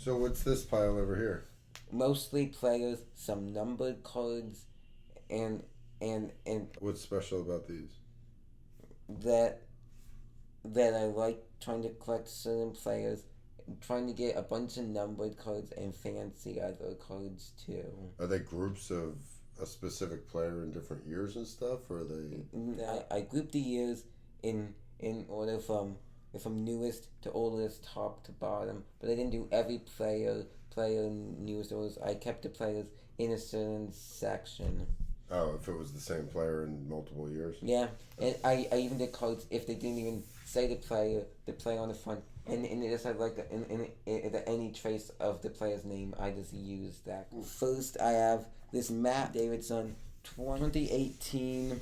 So what's this pile over here? Mostly players, some numbered cards, and and What's special about these? that that I like trying to collect certain players, trying to get a bunch of numbered cards and fancy other cards too. Are they groups of a specific player in different years and stuff, or are they? I group the years in order from newest to oldest, top to bottom. But I didn't do every player news orders. I kept the players in a certain section. Oh, if it was the same player in multiple years. Yeah, and I even did cards if they didn't even say the player on the front, and it just had like any trace of the player's name. I just used that. First, I have this Matt Davidson 2018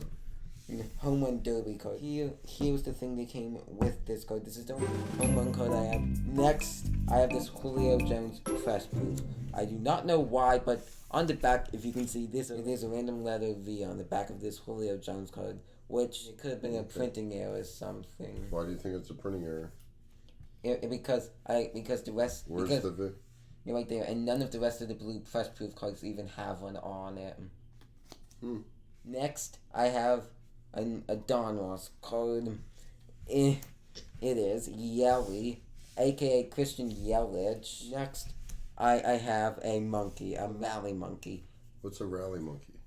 home run derby card. Here's the thing that came with this card. This is the only home run card I have. Next, I have this Julio Jones press proof. I do not know why, but on the back, if you can see this, there's a random letter V on the back of this Julio Jones card, which it could have been a printing error or something. Why do you think it's a printing error? Because the rest. Where's because, the V? You're right there, and none of the rest of the blue press proof cards even have one on it. Next, I have a Don Ross card. It is Yelly, aka Christian Yelich. Next, I have a monkey, a rally monkey. What's a rally monkey?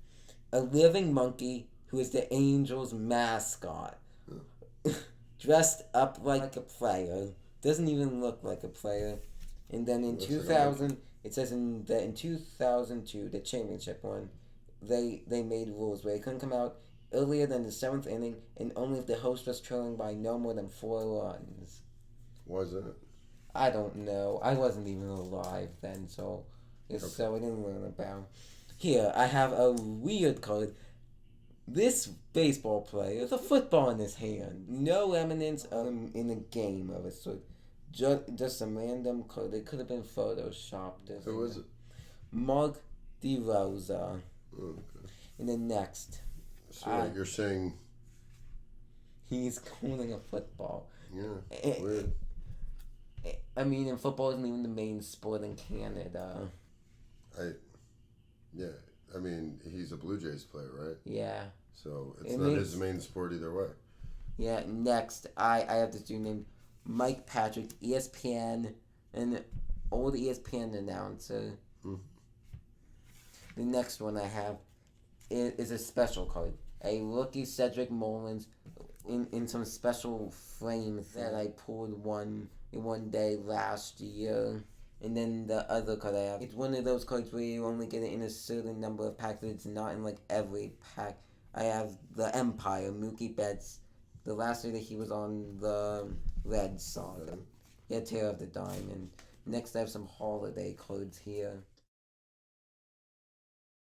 A living monkey who is the Angels' mascot. Dressed up like a player. Doesn't even look like a player. And then in 2000, it says in 2002, the championship one, they made rules where it couldn't come out earlier than the 7th inning and only if the host was trailing by no more than 4 runs. Why is that? I don't know. I wasn't even alive then, so I didn't learn about. Here, I have a weird card. This baseball player has a football in his hand. No eminence in a game of a sort. Just some random card. It could have been photoshopped. Who is it? Mark DeRosa. Oh, okay. And then next. So you're saying he's holding a football. Yeah, weird. I mean, and football isn't even the main sport in Canada. I mean, he's a Blue Jays player, right? Yeah. So it's not his main sport either way. Yeah, next, I have this dude named Mike Patrick, ESPN, an old ESPN announcer. The next one I have is a special card. A rookie Cedric Mullins in some special frames that I pulled one day last year. And then the other card I have, it's one of those cards where you only get it in a certain number of packs, but it's not in like every pack. I have the Empire, Mookie Betts, the last year that he was on the Red Sox. Yeah, Tear of the Diamond. Next I have some holiday cards here.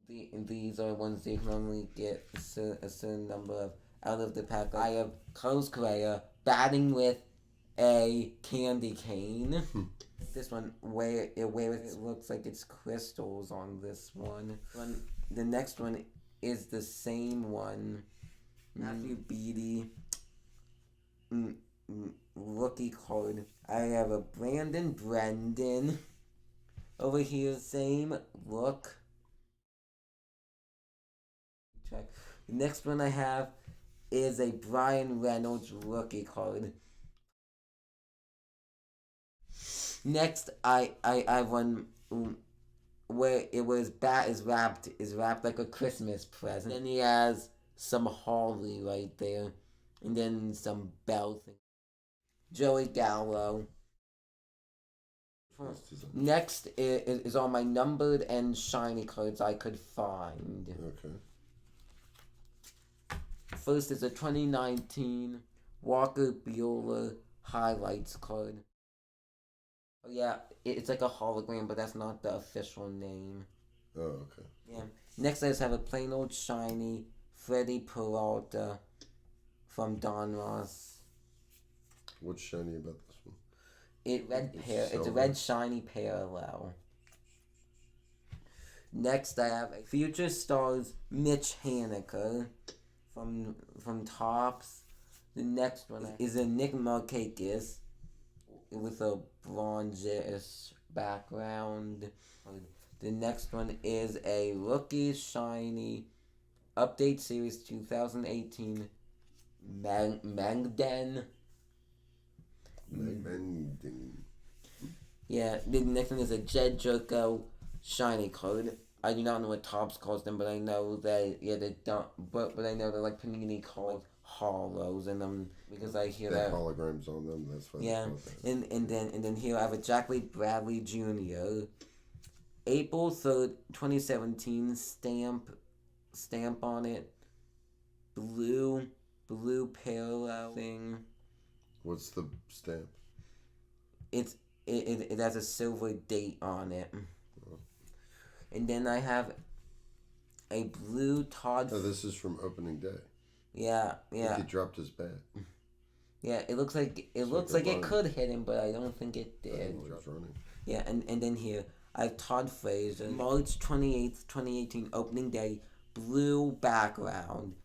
These are ones that you can only get a certain number of out of the pack. I have Carlos Correa batting with a candy cane. This one, where it looks like it's crystals on this one. The next one is the same one. Matthew Beatty. Rookie card. I have a Brandon Brendan. Over here, same look. Check. The next one I have is a Brian Reynolds rookie card. Next, I have one where it was bat is wrapped like a Christmas present. Then he has some holly right there, and then some bells. Joey Gallo. Next is all my numbered and shiny cards I could find. Okay. First is a 2019 Walker Buehler highlights card. Oh yeah, it's like a hologram, but that's not the official name. Oh, okay. Yeah. Next, I just have a plain old shiny Freddie Peralta from Don Ross. What's shiny about this one? It's a red shiny parallel. Next, I have a Future Stars Mitch Haniger from Topps. The next one is a Nick Markakis with a bronzish background. The next one is a rookie shiny update series 2018 Mangden. Yeah, the next one is a Jed Jerko shiny card. I do not know what Topps calls them, but I know that they don't. But I know they're like Panini calls hollows in them because I hear that holograms on them. That's why. Yeah, and then here I have a Jackley Bradley Jr. April 3rd, 2017 stamp on it. Blue parallel thing. What's the stamp? It has a silver date on it. And then I have a blue Todd. Oh, this is from opening day. Yeah. I think he dropped his bat. Yeah, it looks like it could hit him, but I don't think it did. Yeah, and then here I have Todd Frazier, March 28th, 2018, opening day, blue background.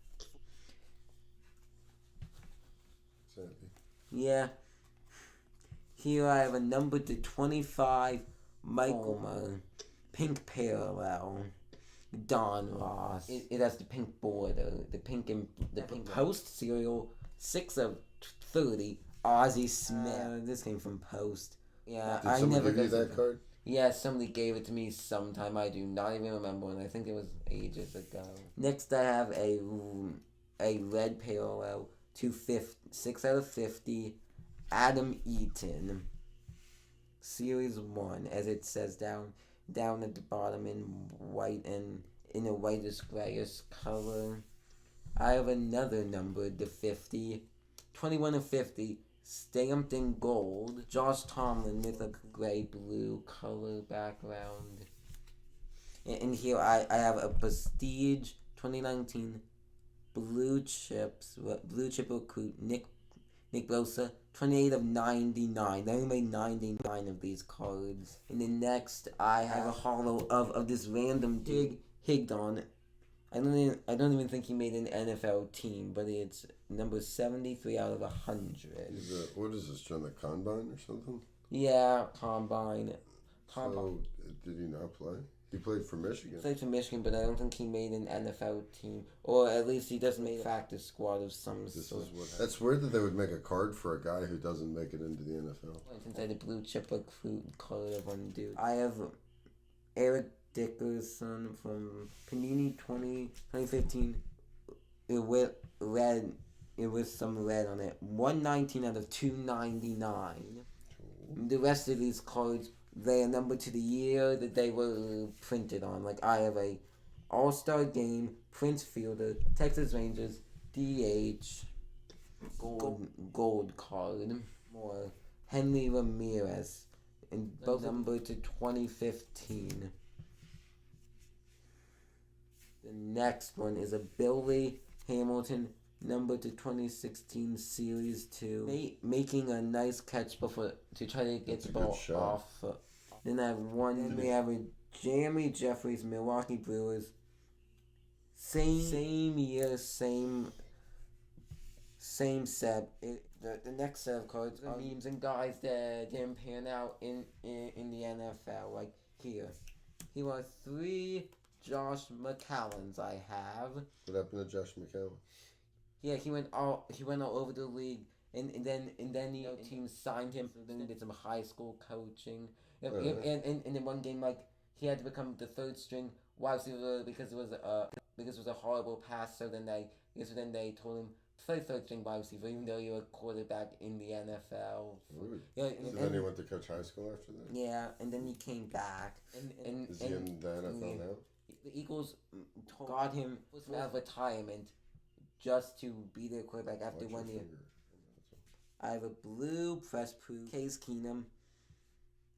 Yeah. Here I have a number to 25, Michael pink parallel, Don Ross. It has the pink border, the pink Post serial, 6 of 30, Ozzie Smith. This came from Post. Yeah, Did someone give you that card? Yeah, somebody gave it to me sometime. I do not even remember, and I think it was ages ago. Next, I have a red parallel, 6 out of 50, Adam Eaton, Series 1, as it says down at the bottom in white and in a whitish grayish color. I have another number, the 50, 21 of 50, stamped in gold, Josh Tomlin with a gray-blue color background. And here I have a Prestige 2019 blue chip recruit, Nick Bosa, 28 of 99. They only made 99 of these cards. And then next, I have a hollow of this random Higdon. I don't even think he made an NFL team, but it's number 73 out of 100. What is this, John? The Combine or something? Yeah, Combine. So, did he not play? He played for Michigan. He played for Michigan, but I don't think he made an NFL team. Or at least he doesn't make a practice squad of some sort. That's weird that they would make a card for a guy who doesn't make it into the NFL. Since I had a blue chip recruit card of one dude. I have Eric Dickerson from Panini 2015. It with red. It was some red on it. 119 out of 299. The rest of these cards, they are numbered to the year that they were printed on. Like I have a All-Star Game, Prince Fielder, Texas Rangers, DH, gold card. More Henry Ramirez, and both numbered to 2015. The next one is a Billy Hamilton, number to 2016 Series 2. Making a nice catch before to try to get the ball off. Then I have we have a Jeremy Jeffries, Milwaukee Brewers. Same year, same set. The next set of cards are memes and guys that didn't pan out in the NFL. Like here are 3 Josh McCallans I have. What happened to Josh McCallum? Yeah, he went all over the league, and then the team signed him. Then he did some high school coaching, and in one game, like he had to become the 3rd string wide receiver because it was a horrible pass. So then they told him play 3rd string wide receiver, even though you're a quarterback in the NFL. Yeah, so then he went to coach high school after that. Yeah, and then he came back. And is he in the NFL now? The Eagles got him out of retirement just to be their quarterback after 1 year. I have a blue press proof Case Keenum,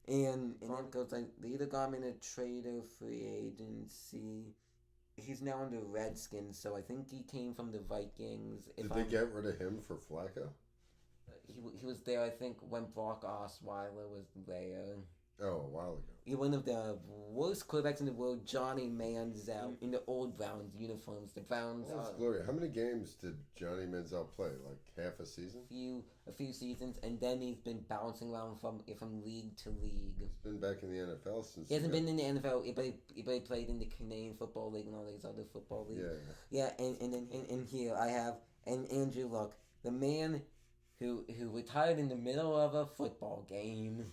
and then goes like they either got him in a trade or free agency. He's now on the Redskins, so I think he came from the Vikings. Did they get rid of him for Flacco? He was there, I think, when Brock Osweiler was there. Oh, a while ago. One of the worst quarterbacks in the world, Johnny Manziel, in the old Browns uniforms. The Browns Oh, Gloria, how many games did Johnny Manziel play? Like half a season? A few seasons, and then he's been bouncing around from league to league. He's been back in the NFL since. He hasn't been in the NFL, but he played in the Canadian Football League and all these other football leagues. Yeah. Yeah, and then in here I have Andrew Luck, the man who retired in the middle of a football game.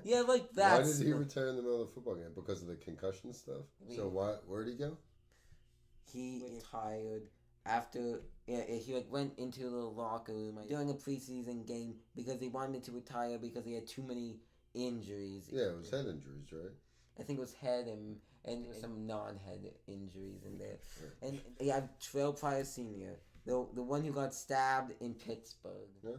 Yeah, like that. Why did he retire in the middle of the football game? Because of the concussion stuff? So where'd he go? He retired after he went into the locker room during a preseason game because he wanted to retire because he had too many injuries. Yeah, it was head injuries, right? I think it was head and some non-head injuries in there. And you have Terrell Pryor Sr., the one who got stabbed in Pittsburgh. Yeah.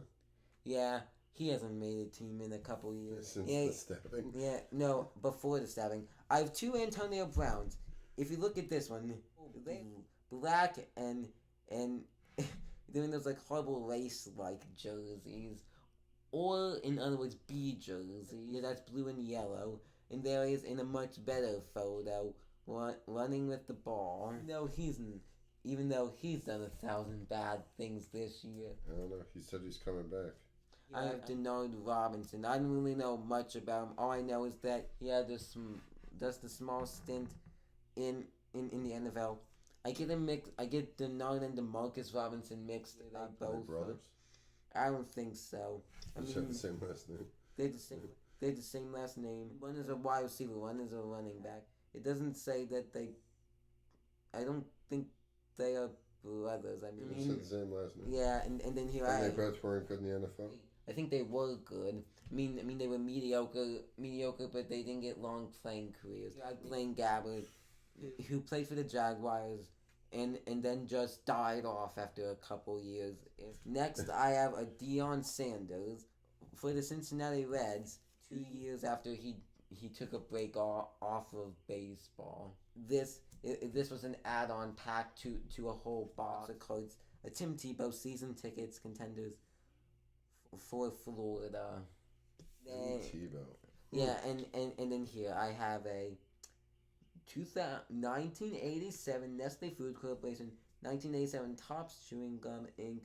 Yeah, he hasn't made a team in a couple years. Since the stabbing? Yeah, no, before the stabbing. I have two Antonio Browns. If you look at this one, they black and doing those like horrible lace-like jerseys. Or, in other words, B jersey. That's blue and yellow. And there he is in a much better photo, running with the ball. Even though he's done 1,000 bad things this year. I don't know. He said he's coming back. I have Denard Robinson. I don't really know much about him. All I know is that he had just a small stint in the NFL. I get Denard and DeMarcus Robinson mixed. They both brothers? I don't think so. They have the same last name. They're the same last name. One is a wide receiver. One is a running back. It doesn't say that they. I don't think they are brothers. I mean, They said the same last name. Yeah, and then here and they both weren't good in the NFL. I think they were good. I mean they were mediocre, but they didn't get long playing careers. I Blaine Gabbert, who played for the Jaguars, and then just died off after a couple years. Next, I have a Deion Sanders for the Cincinnati Reds. 2 years after he took a break off of baseball. This was an add-on pack to a whole box of cards. A Tim Tebow season tickets contenders for Florida. Tebow. Yeah, and then here I have a 1987 Nestle Food Corporation 1987 Tops Chewing Gum Inc.